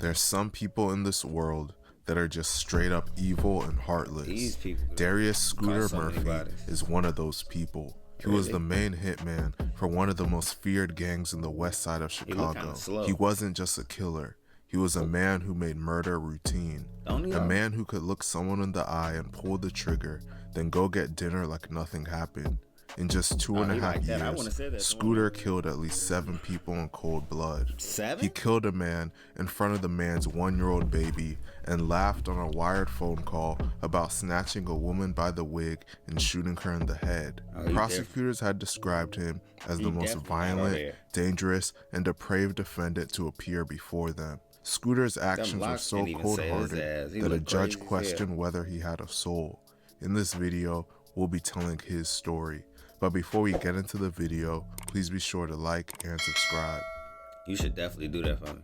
There's some people in this world that are just straight up evil and heartless. These people. Darius Scooter so many Murphy bodies. is one of those people. He was the main hitman for one of the most feared gangs in the west side of Chicago. He wasn't just a killer. He was a man who made murder routine. A man who could look someone in the eye and pull the trigger, then go get dinner like nothing happened. In just 2.5 years, Scooter killed at least 7 people in cold blood. 7? He killed a man in front of the man's 1-year-old baby and laughed on a wired phone call about snatching a woman by the wig and shooting her in the head. Prosecutors had described him as the most violent, dangerous, and depraved defendant to appear before them. Scooter's actions were so cold-hearted that a judge questioned whether he had a soul. In this video, we'll be telling his story. But before we get into the video, please be sure to like and subscribe. You should definitely do that for me.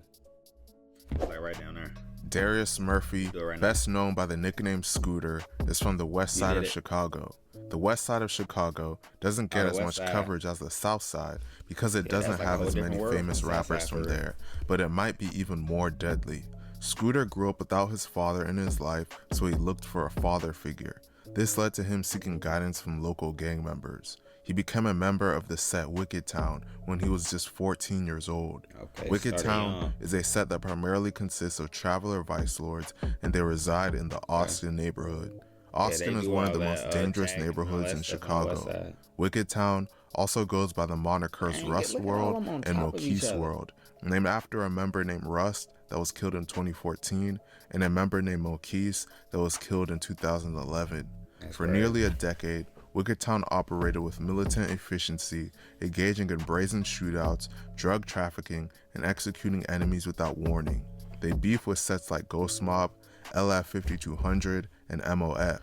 Like right down there. Darius Murphy, best known by the nickname Scooter, is from the west side of Chicago. The west side of Chicago doesn't get as much coverage as the south side because it doesn't have as many famous rappers from there, but it might be even more deadly. Scooter grew up without his father in his life, so he looked for a father figure. This led to him seeking guidance from local gang members. He became a member of the set Wicked Town when he was just 14 years old. Wicked Town is a set that primarily consists of traveler vice lords, and they reside in the Austin neighborhood. Austin is one of the most dangerous neighborhoods in Chicago. Wicked Town also goes by the monikers Rust World and Moquise World, named after a member named Rust that was killed in 2014 and a member named Moquise that was killed in 2011. For nearly a decade, Wicked Town operated with militant efficiency, engaging in brazen shootouts, drug trafficking, and executing enemies without warning. They beefed with sets like Ghost Mob, LF 5200, and MOF.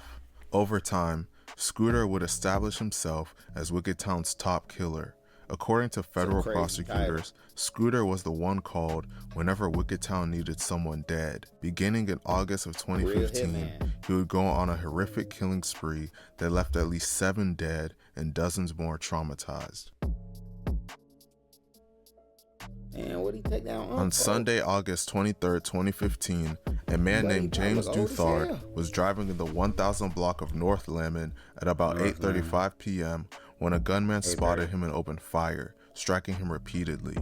Over time, Scooter would establish himself as Wicked Town's top killer. According to federal prosecutors, Scooter was the one called whenever Wicked Town needed someone dead. Beginning in August of 2015, he would go on a horrific killing spree that left at least 7 dead and dozens more traumatized. On Sunday, August 23, 2015, a man named James Duthard was driving in the 1000 block of North Lemon at about 8:35 p.m. when a gunman spotted him and opened fire, striking him repeatedly.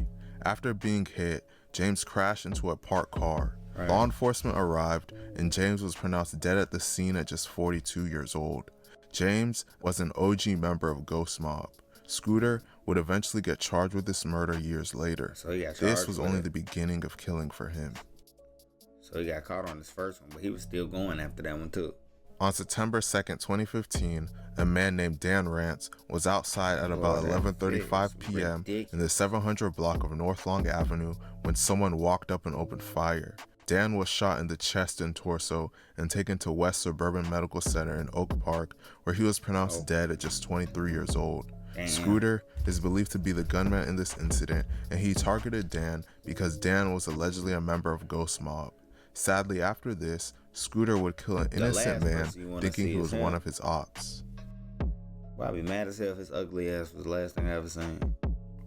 After being hit, James crashed into a parked car. Law enforcement arrived, and James was pronounced dead at the scene at just 42 years old. James was an OG member of Ghost Mob. Scooter would eventually get charged with this murder years later. This was only the beginning of killing for him. So he got caught on his first one, but he was still going after that one too. On September 2nd, 2015, a man named Dan Rance was outside at about 11:35 p.m. in the 700 block of North Long Avenue when someone walked up and opened fire. Dan was shot in the chest and torso and taken to West Suburban Medical Center in Oak Park, where he was pronounced dead at just 23 years old. Scooter is believed to be the gunman in this incident, and he targeted Dan because Dan was allegedly a member of Ghost Mob. Sadly, after this, Scooter would kill an innocent man thinking he was one of his ops. Well, I'd be mad as hell if his ugly ass was the last thing I ever seen.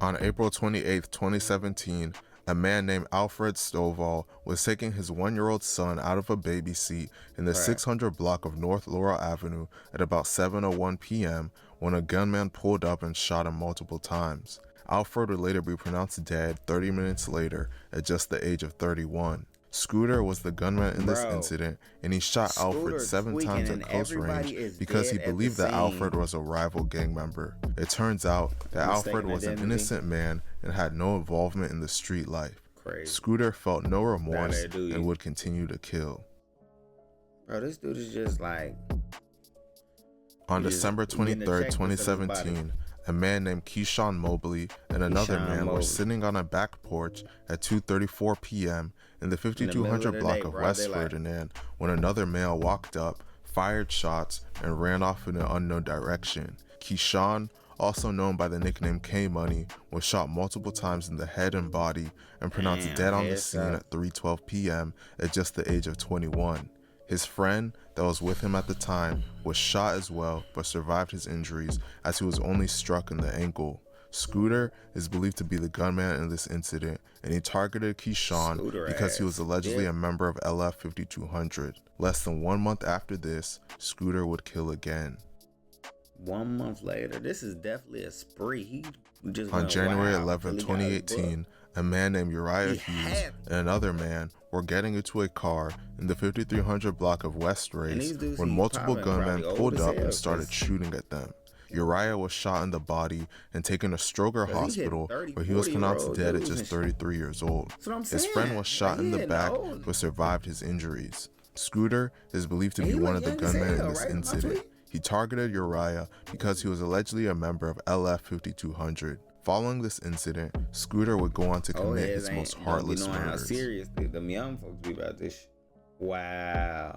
On April 28, 2017, a man named Alfred Stovall was taking his 1-year-old son out of a baby seat in the 600 block of North Laurel Avenue at about 7:01 p.m. when a gunman pulled up and shot him multiple times. Alfred would later be pronounced dead 30 minutes later at just the age of 31. Scooter was the gunman in this incident, and he shot Alfred 7 times at close range because he believed that Alfred was a rival gang member. It turns out that Alfred was an innocent man and had no involvement in the street life. Scooter felt no remorse and would continue to kill. Bro, this dude is just like... On December 23rd, 2017, a man named Keyshawn Mobley and another man were sitting on a back porch at 2:34 p.m. in the 5200 block of West Ferdinand when another male walked up, fired shots, and ran off in an unknown direction. Keyshawn, also known by the nickname K-Money, was shot multiple times in the head and body and pronounced dead on the scene at 3:12 p.m. at just the age of 21. His friend that was with him at the time was shot as well, but survived his injuries as he was only struck in the ankle. Scooter is believed to be the gunman in this incident, and he targeted Keyshawn because he was allegedly a member of LF 5200. Less than 1 month after this, Scooter would kill again. 1 month later, this is definitely a spree. He just on January 11, 2018, a man named Uriah Hughes and another man were getting into a car in the 5300 block of West Race when multiple gunmen pulled up and started shooting at them. Uriah was shot in the body and taken to Stroger Hospital, where he was pronounced dead at just 33 years old. His friend was shot in the back but survived his injuries. Scooter is believed to be one of the gunmen in this incident. He targeted Uriah because he was allegedly a member of LF 5200. Following this incident, Scooter would go on to commit his most heartless murders. How serious them young folks be about this shit. Wow.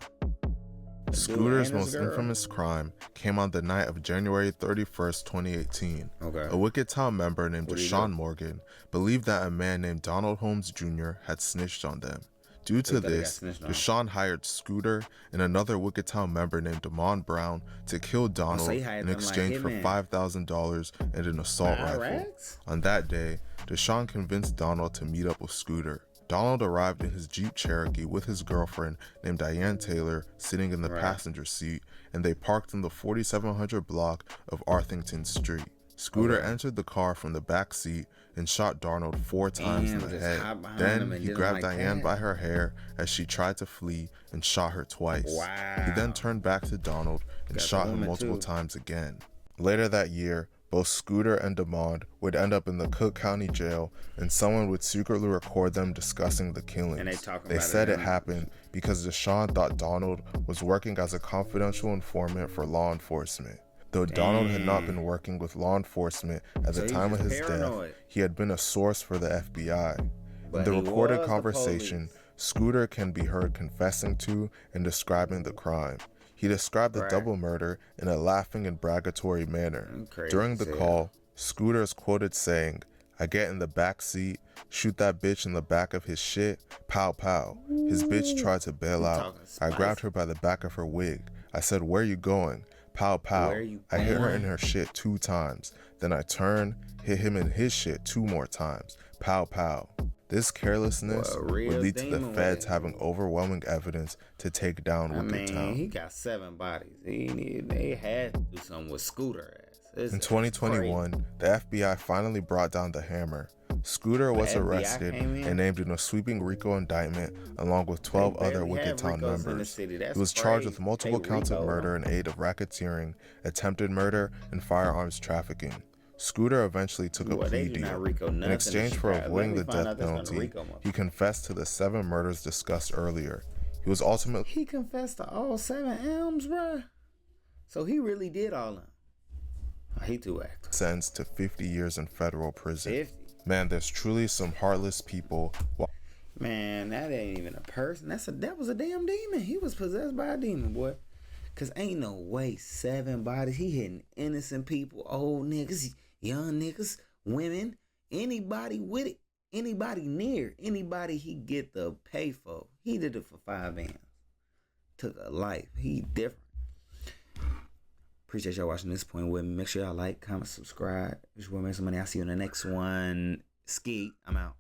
Scooter's most infamous crime came on the night of January 31st, 2018. A Wicked Town member named Deshaun Morgan believed that a man named Donald Holmes Jr. had snitched on them. Due to this, Deshaun hired Scooter and another Wicked Town member named Damon Brown to kill Donald in exchange for $5,000 and an assault rifle. On that day, Deshaun convinced Donald to meet up with Scooter. Donald arrived in his Jeep Cherokee with his girlfriend named Diane Taylor sitting in the passenger seat, and they parked in the 4700 block of Arthington Street. Scooter entered the car from the back seat and shot Donald 4 times in the head. Then he grabbed Diane by her hair as she tried to flee and shot her twice. He then turned back to Donald and shot him multiple times again. Later that year, both Scooter and Damond would end up in the Cook County Jail, and someone would secretly record them discussing the killings. They said it happened because Deshaun thought Donald was working as a confidential informant for law enforcement. Though Donald had not been working with law enforcement at the time of his death, he had been a source for the FBI. In the recorded conversation, Scooter can be heard confessing to and describing the crime. He described the double murder in a laughing and bragatory manner. During the call, Scooter is quoted saying, "I get in the back seat, shoot that bitch in the back of his shit, pow pow. His bitch tried to bail out. I grabbed her by the back of her wig. I said, 'Where you going?' Pow pow. I hit her in her shit 2 times. Then I turned, hit him in his shit 2 more times. Pow pow." This carelessness would lead to the feds having overwhelming evidence to take down Wicked Town. He got 7 bodies. They had to do something with Scooter ass. In 2021, the FBI finally brought down the hammer. Scooter was arrested and named in a sweeping RICO indictment along with 12 other Wicked Town members. He was charged with multiple counts of murder in aid of racketeering, attempted murder, and firearms trafficking. Scooter eventually took a plea deal. In exchange for avoiding the death penalty, he confessed to the 7 murders discussed earlier. He confessed to all 7 M's, bruh. So he really did all of them. He too active. Sentenced to 50 years in federal prison. 50? Man, there's truly some heartless people. Man, that ain't even a person. That was a damn demon. He was possessed by a demon, boy. Cause ain't no way 7 bodies. He hitting innocent people, old niggas, young niggas, women, anybody with it, anybody near, anybody he get the pay for. He did it for 5 M's. Took a life. He different. Appreciate y'all watching this point with me. Make sure y'all like, comment, subscribe. It's your boy MasoMoney. I'll see you in the next one. Ski. I'm out.